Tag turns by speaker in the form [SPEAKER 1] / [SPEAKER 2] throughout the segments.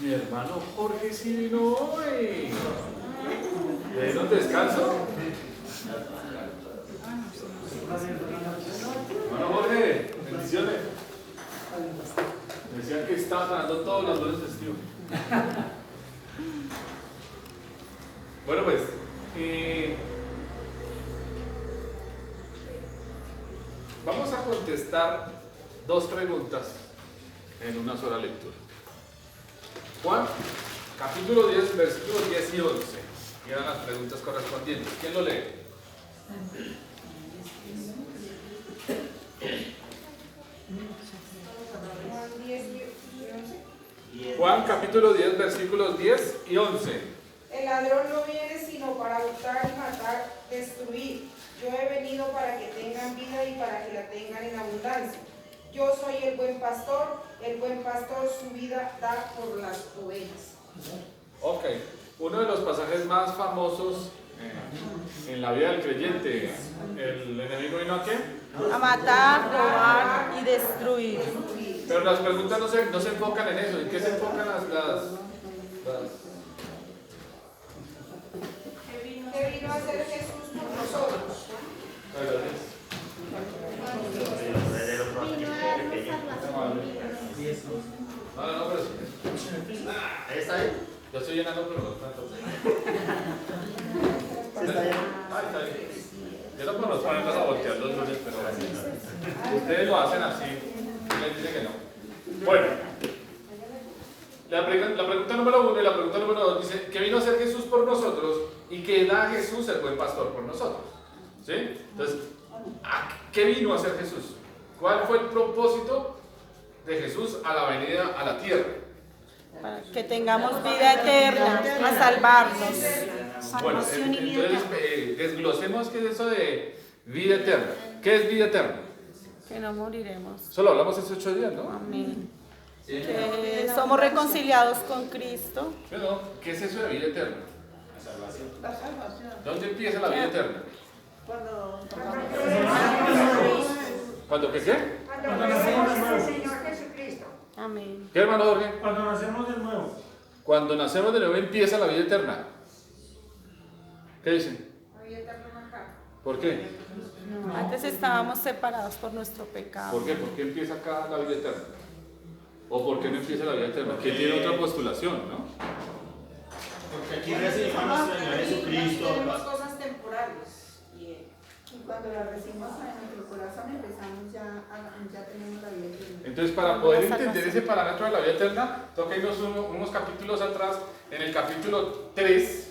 [SPEAKER 1] Mi hermano Jorge sí vino hoy. ¿Le dieron descanso? Hermano Jorge, bendiciones. Decían que estaba ganando todos los lunes festivos. Bueno, pues, vamos a contestar dos preguntas en una sola lectura. Juan, capítulo 10, versículos 10 y 11. Y eran las preguntas correspondientes. ¿Quién lo lee? Juan, capítulo 10, versículos 10 y 11.
[SPEAKER 2] El ladrón no viene sino para hurtar y matar, destruir. Yo he venido para que tengan vida y para que la tengan en abundancia. Yo soy el buen pastor su vida da por las ovejas.
[SPEAKER 1] Ok, uno de los pasajes más famosos en la vida del creyente. ¿El enemigo vino a qué?
[SPEAKER 3] A matar, robar y destruir.
[SPEAKER 1] Pero las preguntas no se enfocan en eso. ¿En qué se enfocan las...
[SPEAKER 2] ¿Qué vino a hacer Jesús por nosotros?
[SPEAKER 1] No, pero sí. ¿Está ahí? Yo estoy llenando, pero no tanto. ¿Está bien? Yo no puedo ponerlos a voltear los lunes, pero ustedes lo hacen así. Les dice que no. Bueno, la pregunta número 1 y la pregunta número 2 dice: ¿qué vino a hacer Jesús por nosotros? Y que da Jesús el buen pastor por nosotros. ¿Sí? Entonces, ¿qué vino a hacer Jesús? ¿Cuál fue el propósito de Jesús a la venida a la tierra?
[SPEAKER 3] Para que tengamos vida eterna, a salvarnos.
[SPEAKER 1] Bueno, entonces desglosemos qué es eso de vida eterna. ¿Qué es vida eterna?
[SPEAKER 3] Que no moriremos.
[SPEAKER 1] Solo hablamos hace 8 días, ¿no?
[SPEAKER 3] Amén. Que somos reconciliados con Cristo.
[SPEAKER 1] ¿Sí, no? ¿Qué es eso de vida eterna?
[SPEAKER 2] La salvación.
[SPEAKER 1] ¿Dónde empieza la vida eterna? ¿Cuándo qué?
[SPEAKER 4] Cuando nacemos del Señor Jesucristo.
[SPEAKER 3] Amén.
[SPEAKER 1] ¿Qué, hermano Jorge?
[SPEAKER 5] Cuando nacemos de nuevo.
[SPEAKER 1] Cuando nacemos de nuevo empieza la vida eterna. ¿Qué dicen? ¿Por qué?
[SPEAKER 3] Antes estábamos separados por nuestro pecado.
[SPEAKER 1] ¿Por qué? ¿Por qué empieza acá la vida eterna? ¿O por qué no empieza la vida eterna? Que tiene otra postulación, ¿no?
[SPEAKER 5] Porque aquí recibimos a nuestro Señor Jesucristo.
[SPEAKER 2] Tenemos cosas temporales.
[SPEAKER 4] Y cuando la recibimos en nuestro corazón empezamos ya tenemos la vida eterna.
[SPEAKER 1] Entonces, para poder entender ese parámetro de la vida eterna, toca irnos unos capítulos atrás, en el capítulo 3.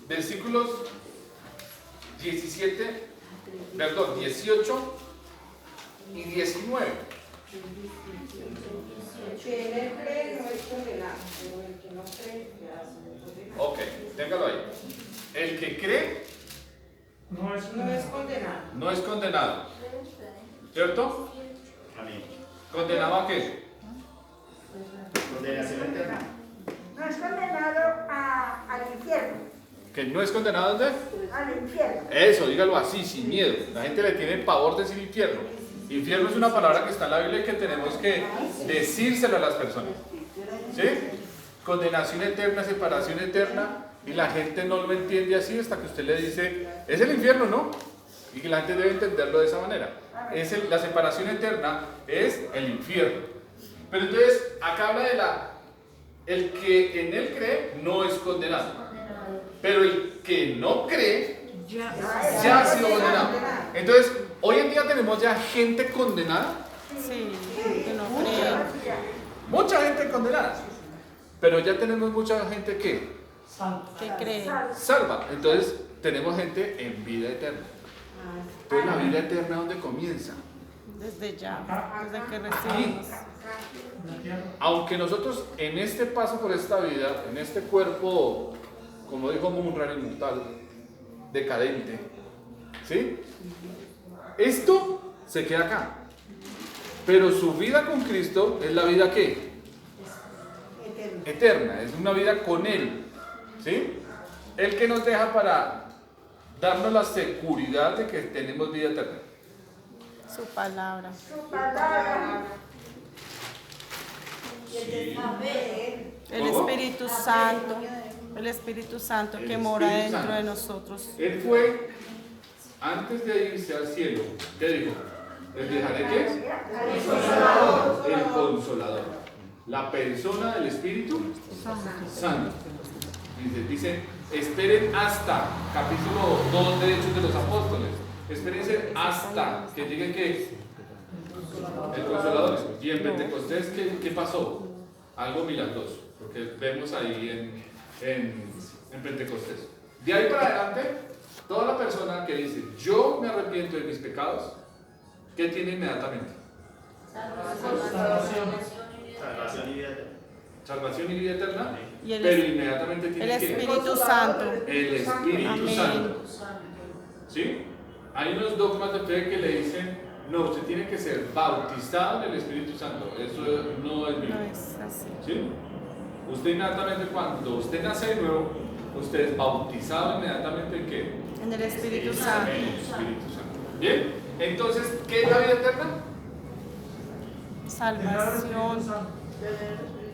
[SPEAKER 1] Versículos 18 y 19.
[SPEAKER 2] El que en él cree no es condenado, pero el que no cree ya es condenado.
[SPEAKER 1] Ok, téngalo ahí. El que cree
[SPEAKER 2] No es condenado.
[SPEAKER 1] no es condenado. ¿Cierto?
[SPEAKER 5] Amén.
[SPEAKER 1] ¿Condenado a qué?
[SPEAKER 5] Condenación eterna.
[SPEAKER 4] No es condenado al infierno.
[SPEAKER 1] ¿Que no es condenado a dónde?
[SPEAKER 4] Al infierno.
[SPEAKER 1] Eso, dígalo así, sin miedo. La gente le tiene pavor decir infierno. Infierno es una palabra que está en la Biblia y que tenemos que decírselo a las personas. ¿Sí? Condenación eterna, separación eterna, y la gente no lo entiende así hasta que usted le dice, es el infierno, ¿no? Y que la gente debe entenderlo de esa manera. La separación eterna es el infierno. Pero entonces, acá habla de el que en él cree no es condenado. Pero el que no cree ya ha sido condenado. Entonces, hoy en día tenemos ya gente condenada.
[SPEAKER 3] Sí, que no creen.
[SPEAKER 1] Mucha gente condenada. Pero ya tenemos mucha gente que
[SPEAKER 3] Que creen.
[SPEAKER 1] salva. Entonces, tenemos gente en vida eterna. Entonces, la vida eterna, ¿dónde comienza?
[SPEAKER 3] Desde ya, desde que recibimos.
[SPEAKER 1] Aunque nosotros en este paso por esta vida, en este cuerpo, como dijo Munra, inmortal, decadente, ¿sí? Esto se queda acá. Pero su vida con Cristo es la vida ¿qué? Eterna. Es una vida con Él, ¿sí? ¿El que nos deja para darnos la seguridad de que tenemos vida eterna?
[SPEAKER 3] Su palabra.
[SPEAKER 2] Su palabra.
[SPEAKER 1] Sí.
[SPEAKER 3] El
[SPEAKER 1] ¿Cómo?
[SPEAKER 3] Espíritu Santo. El Espíritu Santo que
[SPEAKER 1] El
[SPEAKER 3] mora
[SPEAKER 1] Espíritu
[SPEAKER 3] dentro
[SPEAKER 1] Santo.
[SPEAKER 3] de nosotros.
[SPEAKER 1] Él fue, antes de irse al cielo, ¿qué dijo? ¿Les dejaré qué? El Consolador. La persona del Espíritu Santo. Dice, esperen hasta, capítulo 2 de Hechos de los Apóstoles. Espérense hasta que llegue ¿qué? El Consolador. Y en Pentecostés, ¿qué pasó? Algo milagroso. Porque vemos ahí en Pentecostés. De ahí para adelante, toda la persona que dice, yo me arrepiento de mis pecados, ¿qué tiene inmediatamente?
[SPEAKER 5] Salvación y vida eterna.
[SPEAKER 1] Salvación y vida eterna,
[SPEAKER 3] Y el
[SPEAKER 1] pero inmediatamente
[SPEAKER 3] El
[SPEAKER 1] tiene que
[SPEAKER 3] Espíritu Santo.
[SPEAKER 1] el Espíritu
[SPEAKER 3] Amén.
[SPEAKER 1] Santo. ¿Sí? Hay unos dogmas de fe que le dicen, no, usted tiene que ser bautizado en el Espíritu Santo. Eso no es
[SPEAKER 3] No
[SPEAKER 1] bíblico.
[SPEAKER 3] es así.
[SPEAKER 1] ¿Sí? Usted inmediatamente cuando usted nace de nuevo, usted es bautizado inmediatamente en qué?
[SPEAKER 3] En el Espíritu Santo.
[SPEAKER 1] En el Espíritu Santo. ¿Bien? Entonces, ¿qué es la vida eterna?
[SPEAKER 3] Salvación.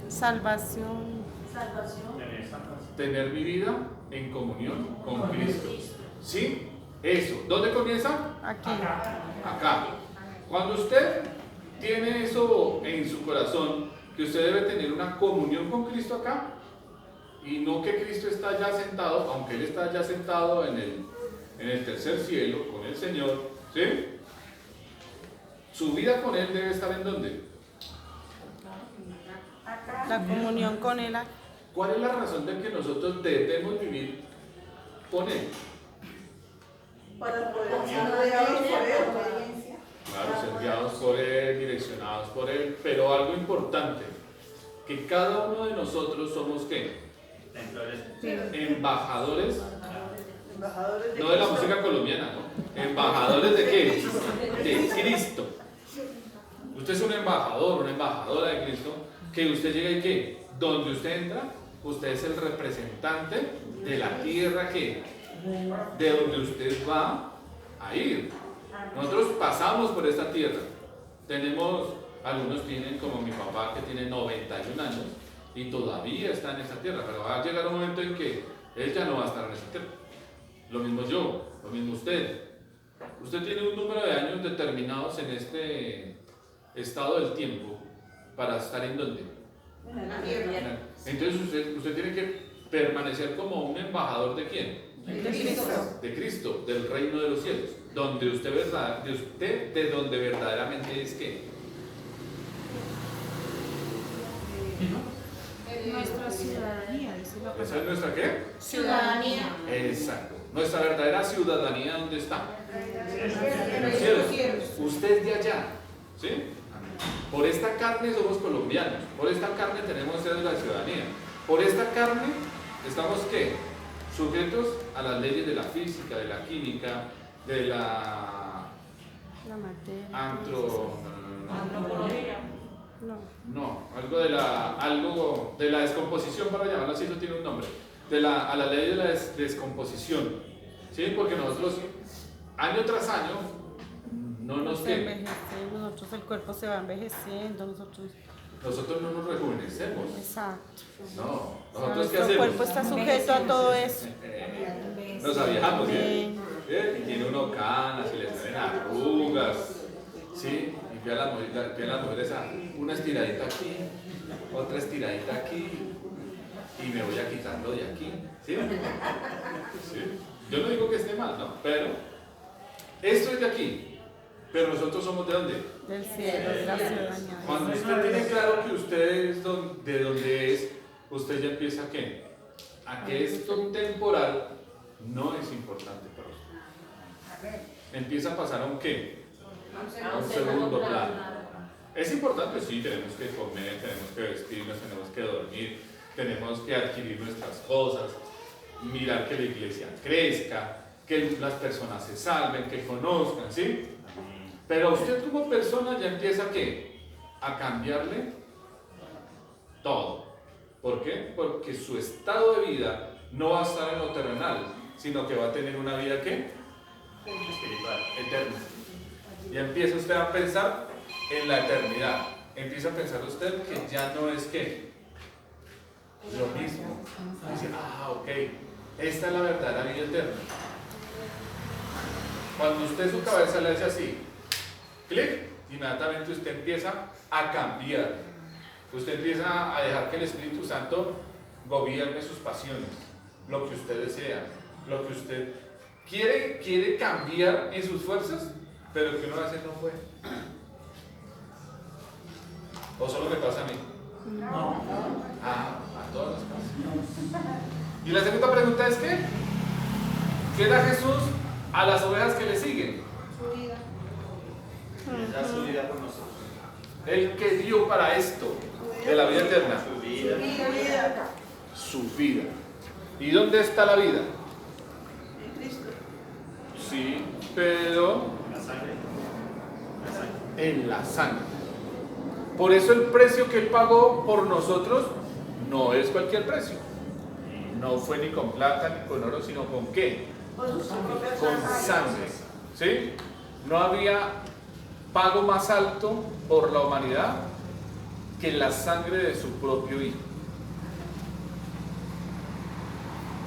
[SPEAKER 3] Salvación.
[SPEAKER 1] Tener mi vida en comunión con Cristo. ¿Sí? Eso. ¿Dónde comienza?
[SPEAKER 3] Aquí.
[SPEAKER 1] Acá. Cuando usted tiene eso en su corazón, que usted debe tener una comunión con Cristo acá, y no que Cristo está ya sentado, aunque Él está ya sentado en el tercer cielo con el Señor, ¿sí? Su vida con Él debe estar ¿en dónde?
[SPEAKER 3] La comunión con Él.
[SPEAKER 1] ¿Cuál es la razón de que nosotros debemos vivir con Él?
[SPEAKER 4] Para poder ser rodeados por él.
[SPEAKER 1] Claro, ser guiados por Él, direccionados por Él, pero algo importante, que cada uno de nosotros somos ¿qué? Embajadores,
[SPEAKER 4] Embajadores
[SPEAKER 1] no de la música colombiana, ¿no? Embajadores de qué? De Cristo. Usted es un embajador, una embajadora de Cristo, que usted llega y ¿qué? Donde usted entra, usted es el representante de la tierra que, de donde usted va a ir. Nosotros pasamos por esta tierra. Algunos tienen como mi papá que tiene 91 años y todavía está en esta tierra, pero va a llegar un momento en que él ya no va a estar en esta tierra. Lo mismo yo, lo mismo usted. Usted tiene un número de años determinados en este estado del tiempo para estar en donde. Entonces usted tiene que permanecer como un embajador de quién? De Cristo, del reino de los cielos, donde de donde verdaderamente es que
[SPEAKER 6] Nuestra ciudadanía, dice la
[SPEAKER 1] ¿esa es nuestra qué?
[SPEAKER 6] ciudadanía.
[SPEAKER 1] Exacto. Nuestra verdadera ciudadanía, ¿dónde está? En los
[SPEAKER 2] cielos.
[SPEAKER 1] cielos. Usted es de allá, ¿sí? Por esta carne somos colombianos, por esta carne tenemos la ciudadanía, por esta carne estamos ¿qué? Sujetos a las leyes de la física, de la química, de la
[SPEAKER 3] La materia.
[SPEAKER 1] No, algo de la descomposición, para llamarlo así, eso tiene un nombre, a la ley de la descomposición, ¿sí? Porque nosotros, año tras año, no nos
[SPEAKER 3] envejecemos, nosotros el cuerpo se va envejeciendo, nosotros
[SPEAKER 1] no nos rejuvenecemos,
[SPEAKER 3] exacto.
[SPEAKER 1] no,
[SPEAKER 3] O sea,
[SPEAKER 1] nosotros ¿qué
[SPEAKER 3] nuestro
[SPEAKER 1] hacemos?
[SPEAKER 3] cuerpo está sujeto a todo eso.
[SPEAKER 1] Nos aviejamos, ¿sí?
[SPEAKER 3] Sí.
[SPEAKER 1] Y tiene uno canas y le salen arrugas, ¿sí? Y ve a las mujeres a una estiradita aquí, otra estiradita aquí, y me voy a quitando de aquí, ¿sí? ¿Sí? Yo no digo que esté mal, ¿no? Pero esto es de aquí, pero nosotros somos ¿de dónde?
[SPEAKER 3] Del cielo, de la ciudadanía.
[SPEAKER 1] Cuando usted tiene claro que usted es de donde es, usted ya empieza ¿qué? A que esto temporal no es importante para usted. Empieza a pasar a un ¿qué? A un segundo plano. Es importante, sí, tenemos que comer, tenemos que vestirnos, tenemos que dormir, tenemos que adquirir nuestras cosas, mirar que la iglesia crezca, que las personas se salven, que conozcan, ¿sí? Pero usted como persona ya empieza ¿qué? A cambiarle todo. ¿Por qué? Porque su estado de vida no va a estar en lo terrenal, sino que va a tener una vida ¿qué?
[SPEAKER 5] Espiritual.
[SPEAKER 1] Eterna. Y empieza usted a pensar en la eternidad. Empieza a pensar usted que ya no es ¿qué? Lo mismo. Dice, ok, esta es la verdadera vida eterna. Cuando usted su cabeza le hace así, clic, inmediatamente usted empieza a cambiar. Usted empieza a dejar que el Espíritu Santo gobierne sus pasiones, lo que usted desea, lo que usted quiere cambiar en sus fuerzas, pero que uno a veces no puede. ¿O solo me pasa a mí?
[SPEAKER 5] No.
[SPEAKER 1] A todos nos pasa. Y la segunda pregunta es ¿qué da Jesús a las ovejas que le siguen?
[SPEAKER 2] Su vida.
[SPEAKER 5] Él da su vida por nosotros.
[SPEAKER 1] Él que dio para esto de la vida eterna,
[SPEAKER 5] Su vida.
[SPEAKER 1] su vida. ¿Y dónde está la vida?
[SPEAKER 4] En Cristo.
[SPEAKER 1] Sí, pero
[SPEAKER 5] La sangre. La sangre.
[SPEAKER 1] en la sangre. Por eso el precio que Él pagó por nosotros no es cualquier precio. No fue ni con plata ni con oro, sino con ¿qué? Con sangre. ¿Sí? No había pago más alto por la humanidad que la sangre de su propio Hijo.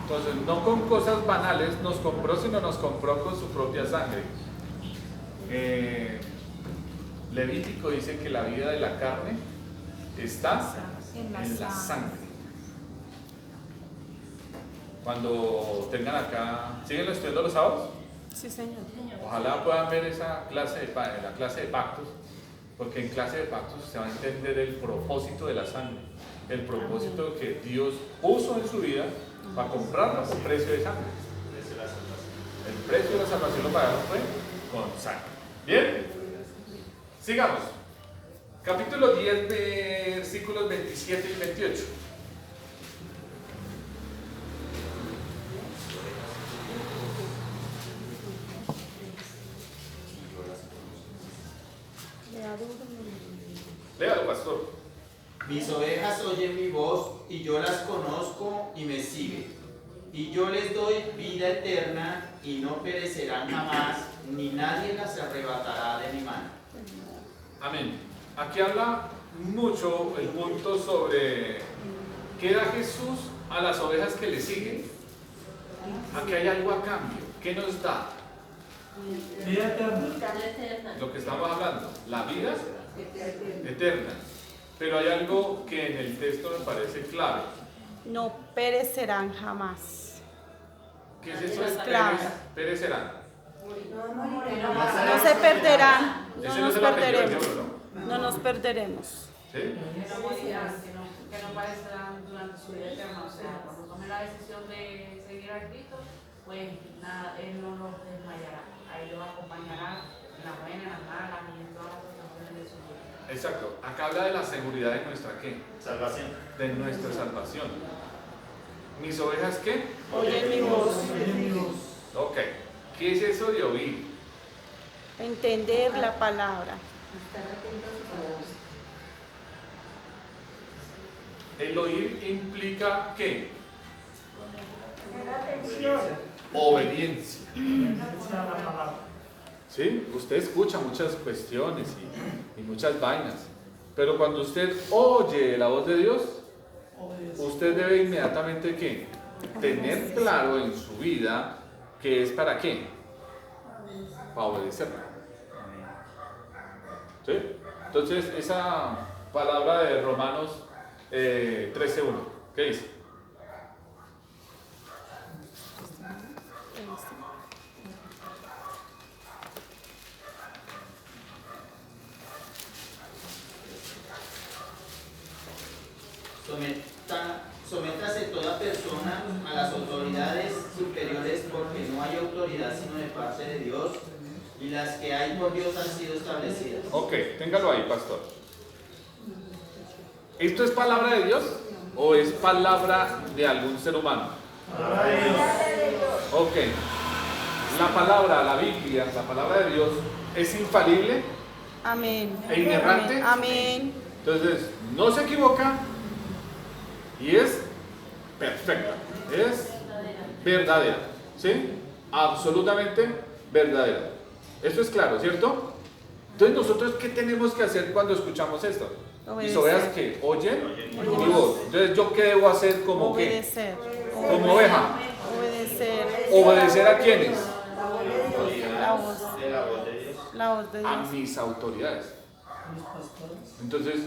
[SPEAKER 1] Entonces, no con cosas banales nos compró, sino nos compró con su propia sangre. Levítico dice que la vida de la carne está en la sangre. Cuando tengan acá, ¿siguen estudiando los sábados?
[SPEAKER 3] Sí, señor.
[SPEAKER 1] Ojalá puedan ver esa clase la clase de pactos, porque en clase de pactos se va a entender el propósito de la sangre, el propósito que Dios puso en su vida para comprarla por precio de sangre. El precio de la salvación lo pagaron fue con sangre. ¿Bien? Sigamos. Capítulo 10, versículos 27 y 28. Léalo, pastor.
[SPEAKER 7] Mis ovejas oyen mi voz y yo las conozco y me siguen. Y yo les doy vida eterna y no perecerán jamás, ni nadie las arrebatará de mi mano.
[SPEAKER 1] Amén. Aquí habla mucho el punto sobre qué da Jesús a las ovejas que le siguen. Aquí hay algo a cambio. ¿Qué nos da?
[SPEAKER 5] Vida eterna.
[SPEAKER 1] Lo que estamos hablando, la vida eterna. Pero hay algo que en el texto me parece clave.
[SPEAKER 3] No perecerán jamás.
[SPEAKER 1] ¿Qué es eso?
[SPEAKER 3] Es clave.
[SPEAKER 1] Perecerán.
[SPEAKER 3] No se perderán. No
[SPEAKER 1] Ese no
[SPEAKER 3] nos
[SPEAKER 1] es el apellido del
[SPEAKER 3] perderemos.
[SPEAKER 1] diablo, ¿no?
[SPEAKER 3] No nos perderemos.
[SPEAKER 1] ¿Sí?
[SPEAKER 6] Que no parecerán durante su vida eterna. O sea, cuando tome la decisión de seguir a Cristo, pues nada, Él no los desmayará. A ellos acompañará en las buenas, en las malas y en todas las situaciones de su vida.
[SPEAKER 1] Exacto. Acá habla de la seguridad de nuestra ¿qué?
[SPEAKER 5] Salvación.
[SPEAKER 1] De nuestra salvación. ¿Mis ovejas qué?
[SPEAKER 3] Oye mi voz.
[SPEAKER 1] Ok. ¿Qué es eso de oír?
[SPEAKER 3] Entender la palabra.
[SPEAKER 4] Estar atento a su palabra.
[SPEAKER 1] El oír implica ¿qué?
[SPEAKER 2] Atención.
[SPEAKER 1] Obediencia. ¿Sí? Usted escucha muchas cuestiones y muchas vainas, pero cuando usted oye la voz de Dios, usted debe inmediatamente ¿qué? Tener claro en su vida que es para qué, para obedecerlo. ¿Sí? Entonces esa palabra de Romanos 13:1, ¿qué dice?
[SPEAKER 7] Sométase toda persona a las autoridades superiores, porque no hay autoridad sino de parte de Dios, y las que hay por Dios han sido establecidas.
[SPEAKER 1] Ok, téngalo ahí, pastor. ¿Esto es palabra de Dios o es palabra de algún ser humano? Ok. La palabra, la Biblia, la palabra de Dios, ¿es infalible
[SPEAKER 3] Amén.
[SPEAKER 1] e inerrante?
[SPEAKER 3] Amén.
[SPEAKER 1] Entonces, no se equivoca y es perfecta. Es verdadera. ¿Sí? Absolutamente verdadera. Esto es claro, ¿cierto? Entonces, ¿nosotros qué tenemos que hacer cuando escuchamos esto? Mis ovejas que oyen mi voz. Entonces, ¿yo qué debo hacer como qué?
[SPEAKER 3] Obedecer.
[SPEAKER 1] Como oveja.
[SPEAKER 3] Obedecer.
[SPEAKER 1] ¿Obedecer a quiénes?
[SPEAKER 3] La voz.
[SPEAKER 5] De la voz de Dios.
[SPEAKER 3] La voz de
[SPEAKER 1] A
[SPEAKER 3] Dios.
[SPEAKER 1] mis autoridades. Entonces,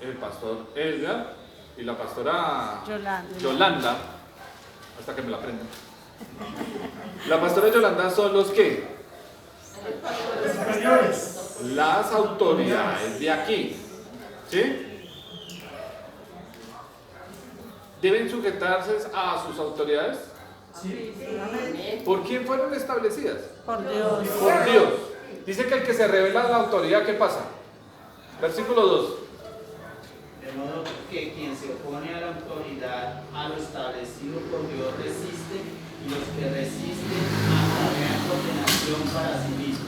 [SPEAKER 1] el pastor Edgar y la pastora Yolanda, hasta que me la aprendan. La pastora Yolanda son los que? Las autoridades de aquí. ¿Sí? ¿Deben sujetarse a sus autoridades? ¿Por quién fueron establecidas?
[SPEAKER 3] Por Dios.
[SPEAKER 1] Por Dios. Dice que el que se revela a la autoridad, ¿qué pasa? Versículo 2.
[SPEAKER 7] De modo que quien se opone a la autoridad, a lo establecido por Dios resiste, y los que resisten acarrean condenación para sí mismos.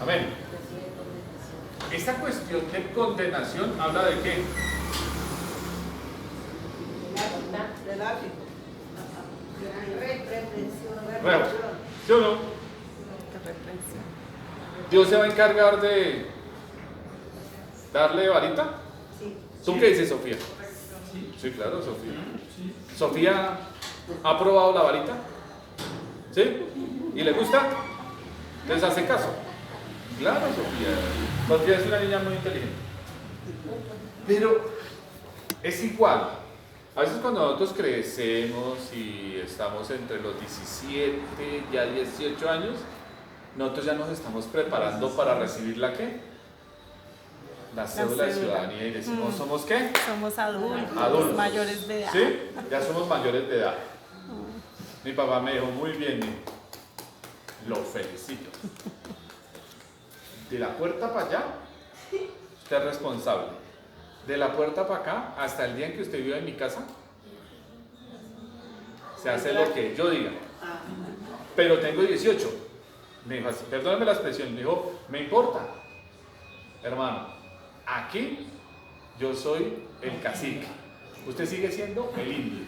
[SPEAKER 1] Amén. Esta cuestión de condenación habla de qué?
[SPEAKER 4] Del árbitro.
[SPEAKER 1] Bueno, ¿sí o no? Dios se va a encargar de darle varita. ¿Tú qué dices, Sofía? Sí, claro, Sofía. ¿Sofía ha probado la varita? ¿Sí? ¿Y le gusta? ¿Les hace caso? Claro, Sofía. Sofía es una niña muy inteligente. Pero es igual. A veces cuando nosotros crecemos y estamos entre los 17, ya 18 años, nosotros ya nos estamos preparando para recibir la ¿qué? La cédula de ciudadanía y decimos, ¿somos qué?
[SPEAKER 3] Somos adultos,
[SPEAKER 1] Adultos.
[SPEAKER 3] mayores de edad.
[SPEAKER 1] ¿Sí? Ya somos mayores de edad. Mi papá me dijo, muy bien, hijo. Lo felicito. De la puerta para allá, usted es responsable. De la puerta para acá, hasta el día en que usted viva en mi casa, se hace lo que yo diga. Pero tengo 18. Me dijo así, perdóneme la expresión, me dijo, me importa. Hermano, aquí yo soy el cacique. Usted sigue siendo el indio.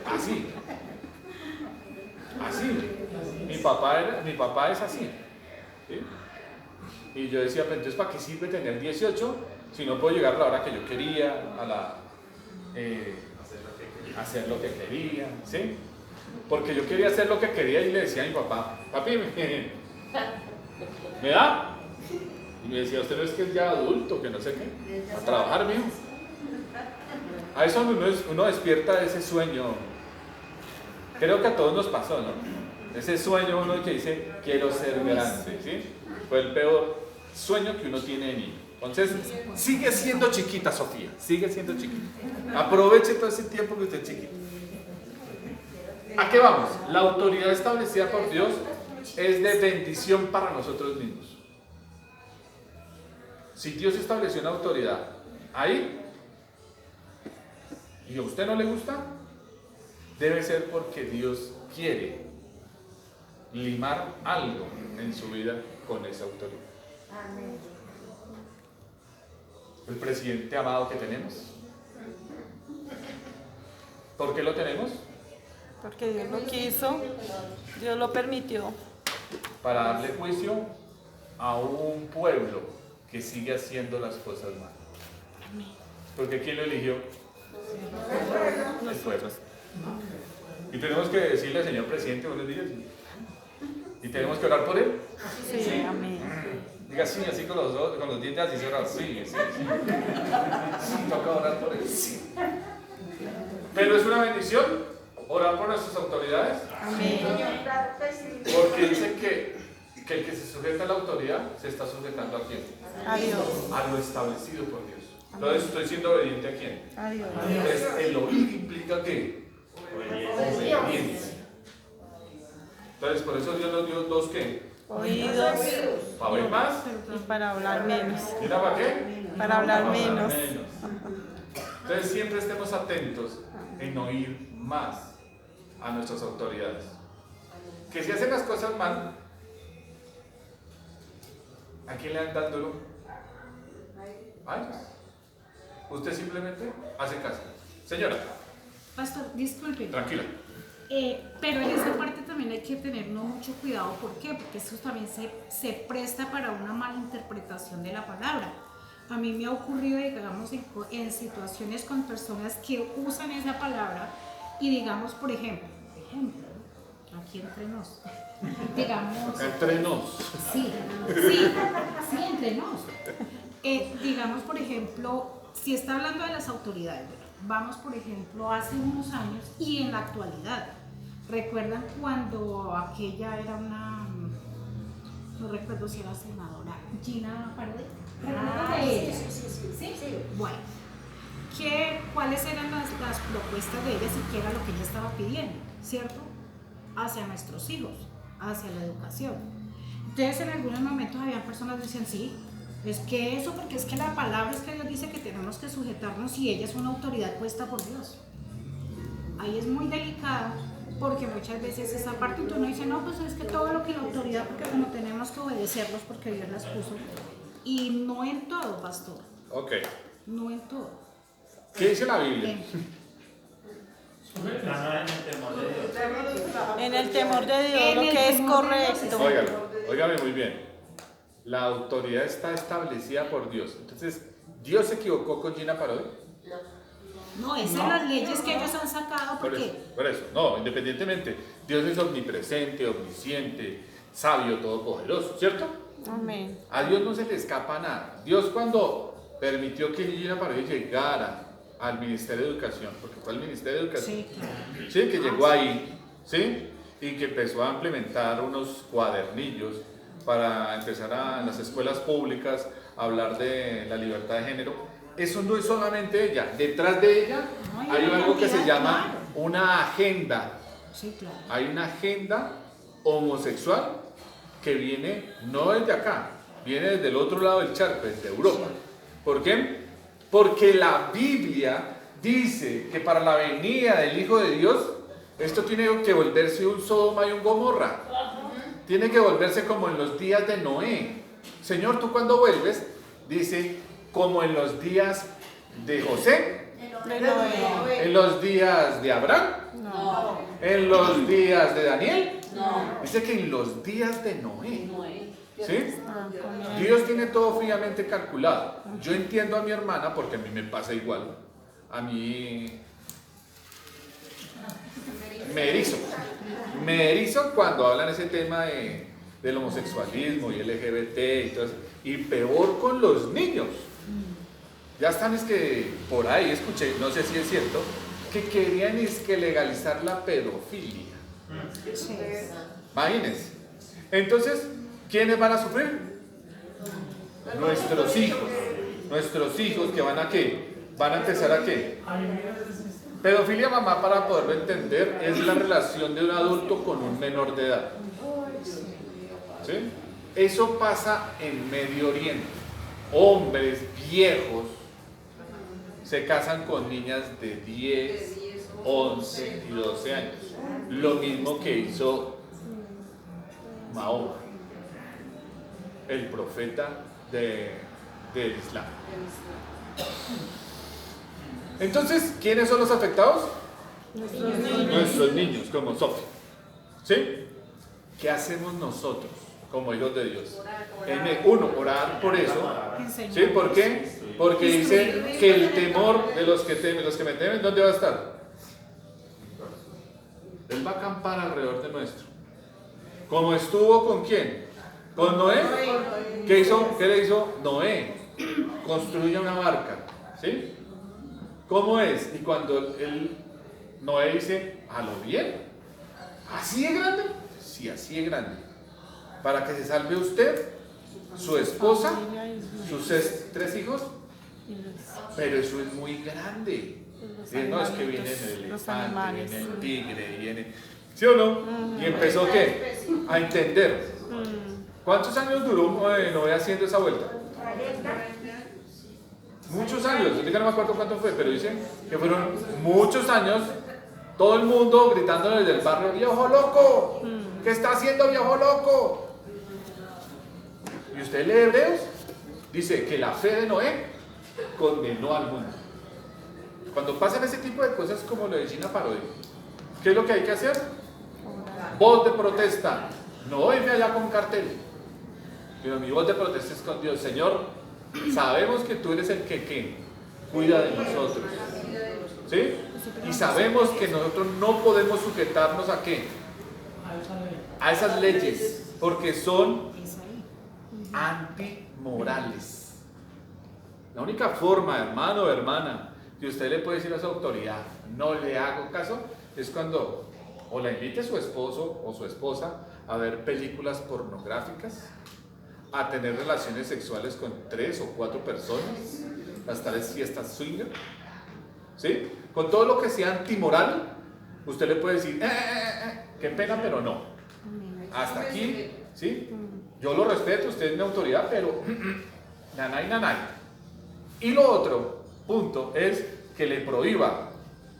[SPEAKER 1] Así. Así. Mi papá es así. ¿Sí? Y yo decía, pero entonces, ¿para qué sirve tener 18 si no puedo llegar a la hora que yo quería, hacer lo que quería? ¿Sí? Porque yo quería hacer lo que quería y le decía a mi papá, papi, ¿me da? Y me decía, usted no es que es ya adulto, que no sé qué, a trabajar, mijo. A eso uno despierta ese sueño. Creo que a todos nos pasó, ¿no? Ese sueño uno que dice, quiero ser grande, ¿sí? Fue el peor sueño que uno tiene de niño. Entonces, sigue siendo chiquita, Sofía, sigue siendo chiquita. Aproveche todo ese tiempo que usted es chiquita. ¿A qué vamos? La autoridad establecida por Dios es de bendición para nosotros mismos. Si Dios estableció una autoridad ahí y a usted no le gusta, debe ser porque Dios quiere limar algo en su vida con esa autoridad. El presidente amado que tenemos, ¿por qué lo tenemos?
[SPEAKER 3] Porque Dios lo quiso, Dios lo permitió.
[SPEAKER 1] Para darle juicio a un pueblo que sigue haciendo las cosas mal. Porque ¿quién lo eligió? El pueblo. Y tenemos que decirle, señor presidente, buenos días. Y tenemos que orar por él.
[SPEAKER 3] Sí, amén.
[SPEAKER 1] Diga sí, así con los dientes así cerrados. Sí, sí, sí. Sí, toca orar por él. Sí. Pero es una bendición orar por nuestras autoridades.
[SPEAKER 3] Amén.
[SPEAKER 1] Porque dice que el que se sujeta a la autoridad se está sujetando a quién?
[SPEAKER 3] A Dios.
[SPEAKER 1] A lo establecido por Dios. Entonces estoy siendo obediente a quién.
[SPEAKER 3] A Dios.
[SPEAKER 1] Entonces el oír implica que obediencia. Entonces por eso Dios nos dio dos ¿qué?
[SPEAKER 3] Oídos
[SPEAKER 1] Para oír más.
[SPEAKER 3] y para hablar menos.
[SPEAKER 1] ¿Mira para qué?
[SPEAKER 3] Para hablar menos.
[SPEAKER 1] Entonces siempre estemos atentos en oír más a nuestras autoridades. Que si hacen las cosas mal, ¿a quién le dan duro? A ellos. Usted simplemente hace caso. Señora,
[SPEAKER 8] Pastor, disculpe.
[SPEAKER 1] tranquila.
[SPEAKER 8] Pero en esa parte también hay que tener mucho cuidado. ¿Por qué? Porque eso también se presta para una mala interpretación de la palabra. A mí me ha ocurrido, digamos, en situaciones con personas que usan esa palabra y digamos, por ejemplo, aquí entre nos, digamos...
[SPEAKER 1] Acá entre nos.
[SPEAKER 8] Sí, entre nos. Digamos, por ejemplo, si está hablando de las autoridades, vamos, por ejemplo, hace unos años y en la actualidad. ¿Recuerdan cuando aquella era una, no recuerdo si era senadora, Gina Parodi? ¿Recuerdan de ella? Sí. Bueno, ¿cuáles eran las propuestas de ella y qué era lo que ella estaba pidiendo? ¿Cierto? Hacia nuestros hijos, hacia la educación. Entonces, en algunos momentos había personas que decían, sí, es que eso, porque es que la palabra es que Dios dice que tenemos que sujetarnos y ella es una autoridad puesta por Dios. Ahí es muy delicado, porque muchas veces esa parte uno dice, no, pues es que todo lo que la autoridad, porque como tenemos que obedecerlos porque Dios las puso. Y no en todo, pastor.
[SPEAKER 1] Ok.
[SPEAKER 8] No en todo.
[SPEAKER 1] ¿Qué dice la Biblia?
[SPEAKER 3] En el temor de Dios, lo que es correcto.
[SPEAKER 1] Óigame muy bien. La autoridad está establecida por Dios. Entonces, ¿Dios se equivocó con Gina Parodi?
[SPEAKER 8] No, esas son las leyes que ellos han sacado porque...
[SPEAKER 1] Por eso, no, independientemente, Dios es omnipresente, omnisciente, sabio, todopoderoso, ¿cierto?
[SPEAKER 3] Amén.
[SPEAKER 1] A Dios no se le escapa nada. Dios cuando permitió que Gina Parodi llegara al Ministerio de Educación, porque fue el Ministerio de Educación,
[SPEAKER 8] Sí, claro.
[SPEAKER 1] ¿sí? Que llegó ahí, ¿sí? Y que empezó a implementar unos cuadernillos para empezar en las escuelas públicas a hablar de la libertad de género. Eso no es solamente ella, detrás de ella hay algo que se llama una agenda.
[SPEAKER 8] Sí, claro.
[SPEAKER 1] Hay una agenda homosexual que viene no desde acá, viene desde el otro lado del charco, desde Europa. ¿Por qué? Porque la Biblia dice que para la venida del Hijo de Dios, esto tiene que volverse un Sodoma y un Gomorra. Tiene que volverse como en los días de Noé. Señor, ¿tú cuándo vuelves? Dice, como en los días de José,
[SPEAKER 3] De Noé.
[SPEAKER 1] en los días de Abraham,
[SPEAKER 3] No.
[SPEAKER 1] en los días de Daniel.
[SPEAKER 6] No.
[SPEAKER 1] Dice que en los días de Noé. ¿Sí?
[SPEAKER 3] Ah,
[SPEAKER 1] Dios tiene todo fríamente calculado. Yo entiendo a mi hermana porque a mí me pasa igual. A mí me erizo cuando hablan ese tema del homosexualismo y LGBT y todo eso. Y peor con los niños. Ya están, es que por ahí escuché, no sé si es cierto, que querían es que legalizar la pedofilia.
[SPEAKER 8] Sí.
[SPEAKER 1] Imagínense. Entonces, ¿quiénes van a sufrir? Nuestros hijos. Nuestros hijos que van a ¿qué? Van a empezar a ¿qué? Pedofilia, mamá, para poderlo entender, es la relación de un adulto con un menor de edad. ¿Sí? Eso pasa en Medio Oriente. Hombres viejos se casan con niñas de 10, 11 y 12 años. Lo mismo que hizo Mahoma, el profeta del Islam. Entonces, ¿quiénes son los afectados? Nuestros niños, como Sofía. ¿Sí? ¿Qué hacemos nosotros como hijos de Dios? Uno, orar por eso. ¿Sí? ¿Por qué? Porque dice que el temor de los que temen, los que me temen, ¿dónde va a estar? Él va a acampar alrededor de nuestro. ¿Cómo estuvo con quién? ¿Con Noé? ¿Qué hizo? ¿Qué le hizo Noé? Construye una barca. ¿Sí? ¿Cómo es? Y cuando Noé dice, ¿a lo bien? ¿Así de grande? Sí, así de grande. Para que se salve usted, su esposa, sus 3 hijos. Pero eso es muy grande. No, es que viene el elefante, viene el tigre, viene... ¿Sí o no? Y empezó ¿qué? A entender. ¿Cuántos años duró Noé haciendo esa vuelta? Muchos años, yo no me acuerdo cuánto fue, pero dicen que fueron muchos años, todo el mundo gritando desde el barrio, ¡viejo loco! ¿Qué está haciendo, viejo loco? Y usted lee Hebreos, dice que la fe de Noé condenó al mundo. Cuando pasan ese tipo de cosas como lo de Gina Parodi, ¿Qué es lo que hay que hacer? Voz de protesta. No irme allá con cartel. Pero mi voz de protesta es con Dios. Señor, sabemos que tú eres el que cuida de nosotros. ¿Sí? Y sabemos que nosotros no podemos sujetarnos ¿a qué? A esas leyes, porque son antimorales. La única forma, hermano o hermana, que usted le puede decir a su autoridad, no le hago caso, es cuando o la invite su esposo o su esposa a ver películas pornográficas, a tener relaciones sexuales con 3 o 4 personas, las tales fiestas swinger, ¿sí? Con todo lo que sea antimoral, usted le puede decir, qué pena, pero no. Hasta aquí, ¿sí? Yo lo respeto, usted es mi autoridad, pero nanay, nanay. Y lo otro punto es que le prohíba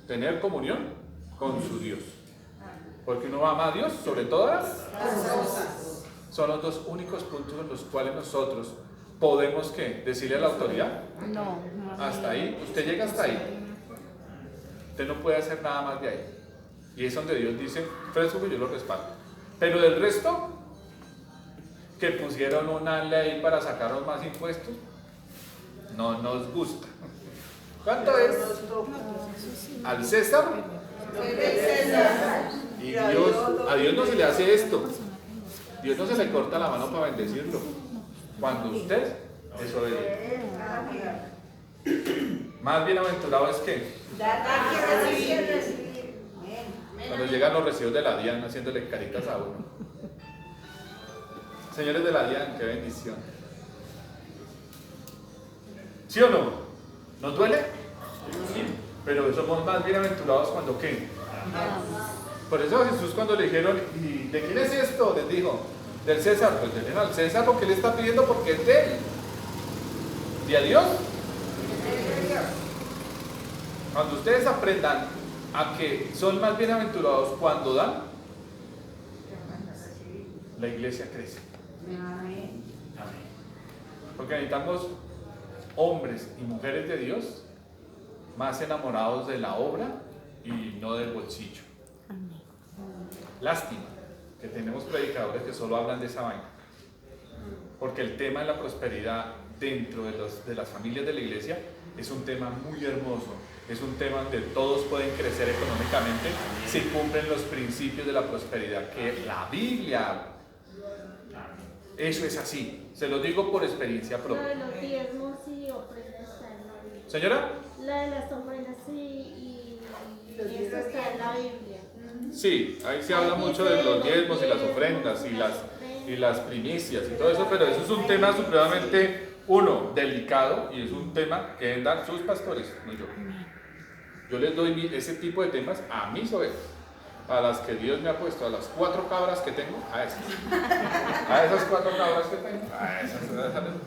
[SPEAKER 1] tener comunión con su Dios. Porque uno ama a Dios sobre todas las cosas. Son los dos únicos puntos en los cuales nosotros podemos ¿qué? Decirle a la autoridad.
[SPEAKER 3] No.
[SPEAKER 1] Hasta ahí, usted llega hasta ahí. Usted no puede hacer nada más de ahí. Y es donde Dios dice, fresco que yo lo respaldo. Pero del resto, que pusieron una ley para sacarnos más impuestos, no nos gusta. ¿Cuánto es? Al César. Y Dios, a Dios no se le hace esto. Dios no se le corta la mano para bendecirlo. Cuando usted es obediente. Más bienaventurado es que cuando llegan los recibos de la DIAN haciéndole caritas a uno. Señores de la DIAN, qué bendición. ¿Sí o no? ¿Nos duele? Sí. Pero somos más bienaventurados cuando ¿qué? Por eso Jesús cuando le dijeron, ¿y de quién es esto? Les dijo, del César. Pues denle al César lo que él está pidiendo porque es de él. ¿Y a Dios? Cuando ustedes aprendan a que son más bienaventurados cuando dan, la iglesia crece. Amén. Porque necesitamos hombres y mujeres de Dios más enamorados de la obra y no del bolsillo. Lástima que tenemos predicadores que solo hablan de esa vaina, porque el tema de la prosperidad dentro de las familias de la iglesia es un tema muy hermoso, es un tema donde todos pueden crecer económicamente si cumplen los principios de la prosperidad que la Biblia habla. Eso es así, se lo digo por experiencia propia.
[SPEAKER 9] La de los diezmos y ofrendas está en la Biblia.
[SPEAKER 1] ¿Señora?
[SPEAKER 9] La de las ofrendas y eso está en la Biblia.
[SPEAKER 1] Sí, ahí se habla mucho de los diezmos y las ofrendas y las primicias y todo eso, pero eso es un tema supremamente, delicado, y es un tema que deben dar sus pastores, no yo. Yo les doy ese tipo de temas a mis ovejas, a las que Dios me ha puesto, a las 4 cabras que tengo, a esas 4 cabras que tengo, a esas.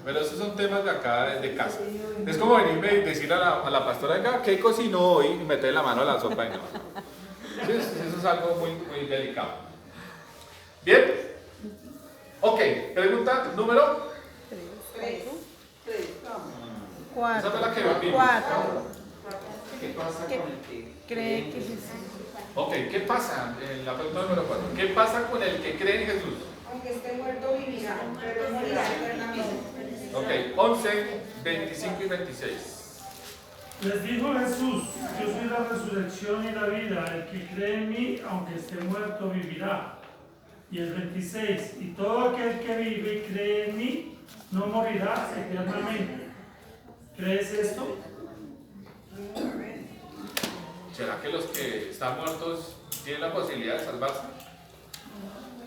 [SPEAKER 1] Pero esos son temas de acá, de casa. Es como venirme y decir a la pastora, venga, ¿qué cocinó hoy? Y meterle la mano a la sopa y no. Eso es algo muy, muy delicado. Bien. Ok, pregunta número
[SPEAKER 2] 3.
[SPEAKER 3] 4.
[SPEAKER 1] Esa fue la que vimos.
[SPEAKER 3] 4.
[SPEAKER 7] ¿Qué pasa con el que
[SPEAKER 3] Cree que Jesús.
[SPEAKER 1] Ok, ¿qué pasa? En la pregunta número 4. ¿Qué pasa con el que cree en Jesús?
[SPEAKER 2] Aunque esté muerto, vivirá, pero morirá eternamente.
[SPEAKER 1] Ok, 11, 25 y 26.
[SPEAKER 10] Les dijo Jesús, yo soy la resurrección y la vida, el que cree en mí, aunque esté muerto, vivirá. Y el 26, y todo aquel que vive y cree en mí, no morirá eternamente. ¿Crees esto?
[SPEAKER 1] ¿Será que los que están muertos tienen la posibilidad de salvarse?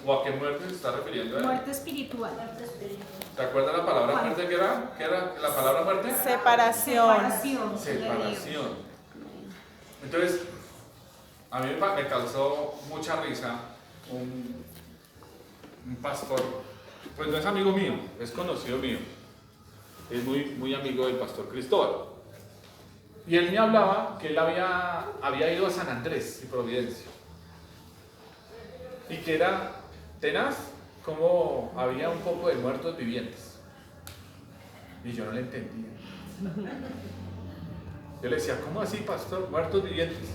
[SPEAKER 1] ¿O a qué muerte se está refiriendo?
[SPEAKER 8] Muerte espiritual.
[SPEAKER 1] ¿Te acuerdas la palabra muerte que era? ¿Qué era la palabra muerte?
[SPEAKER 3] Separación.
[SPEAKER 1] Separación. Entonces, a mí me causó mucha risa un pastor, pues no es amigo mío, es conocido mío, es muy amigo del pastor Cristóbal. Y él me hablaba que él había ido a San Andrés y Providencia. Y que era tenaz como había un poco de muertos vivientes. Y yo no le entendía. Yo le decía, ¿cómo así, pastor? Muertos vivientes.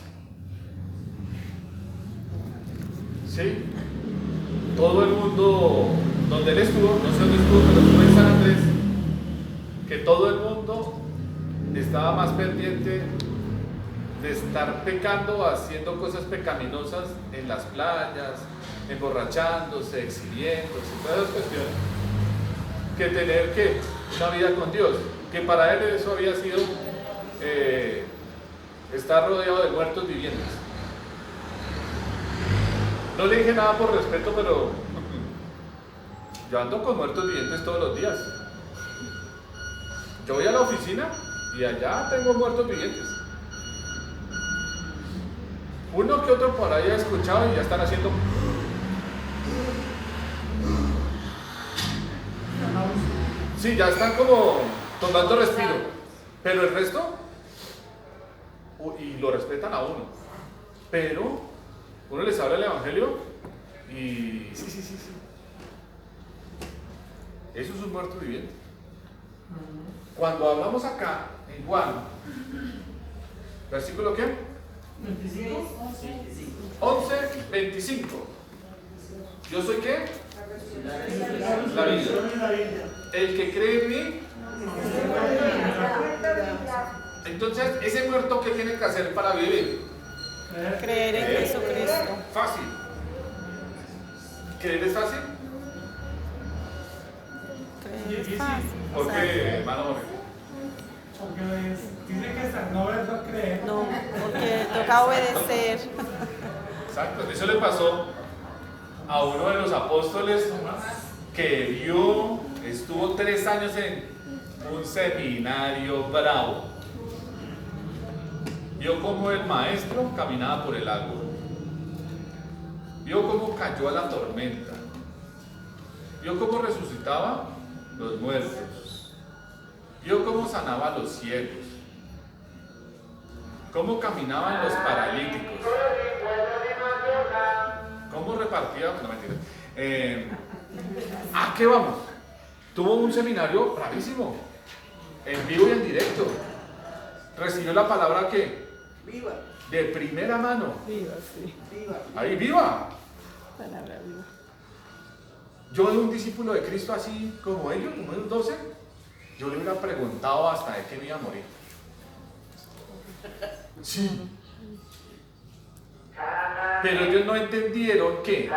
[SPEAKER 1] ¿sí? Todo el mundo, donde él estuvo, no sé dónde estuvo, pero estuvo en San Andrés, que todo el mundo estaba más pendiente de estar pecando, haciendo cosas pecaminosas en las playas, emborrachándose, exhibiéndose, todas esas cuestiones, que tener que una vida con Dios, que para él eso había sido estar rodeado de muertos vivientes. No le dije nada por respeto, pero yo ando con muertos vivientes todos los días. Yo voy a la oficina y allá tengo muertos vivientes. Uno que otro por ahí ha escuchado y ya están haciendo. Sí, ya están como tomando respiro. Pero el resto, y lo respetan a uno. Pero uno les habla el evangelio y sí. Eso es un muerto viviente. Cuando hablamos acá, en Juan, ¿versículo qué? 11, 25. ¿Yo soy qué? La vida. El que cree en mí. Entonces, ese muerto, ¿qué tiene que hacer para vivir?
[SPEAKER 3] Creer en Jesucristo.
[SPEAKER 1] Fácil. ¿Creer es fácil?
[SPEAKER 3] Creer es fácil.
[SPEAKER 1] ¿Por qué, hermano Jorge?
[SPEAKER 10] Porque dice que hasta no verlo creer.
[SPEAKER 3] No, porque toca obedecer.
[SPEAKER 1] Exacto, eso le pasó a uno de los apóstoles que estuvo 3 años en un seminario bravo. Vio cómo el maestro caminaba por el agua. Vio cómo cayó a la tormenta. Vio cómo resucitaba los muertos. Vio cómo sanaba a los ciegos. Cómo caminaban los paralíticos. Cómo repartía. No, mentira. ¿A qué vamos? Tuvo un seminario bravísimo. En vivo y en directo. Recibió la palabra que
[SPEAKER 4] Viva.
[SPEAKER 1] de primera mano.
[SPEAKER 3] Viva, sí.
[SPEAKER 4] Viva.
[SPEAKER 1] Ahí, viva.
[SPEAKER 3] Palabra viva.
[SPEAKER 1] Yo de un discípulo de Cristo así como ellos 12, yo le hubiera preguntado hasta de qué me iba a morir. Sí. Pero ellos no entendieron que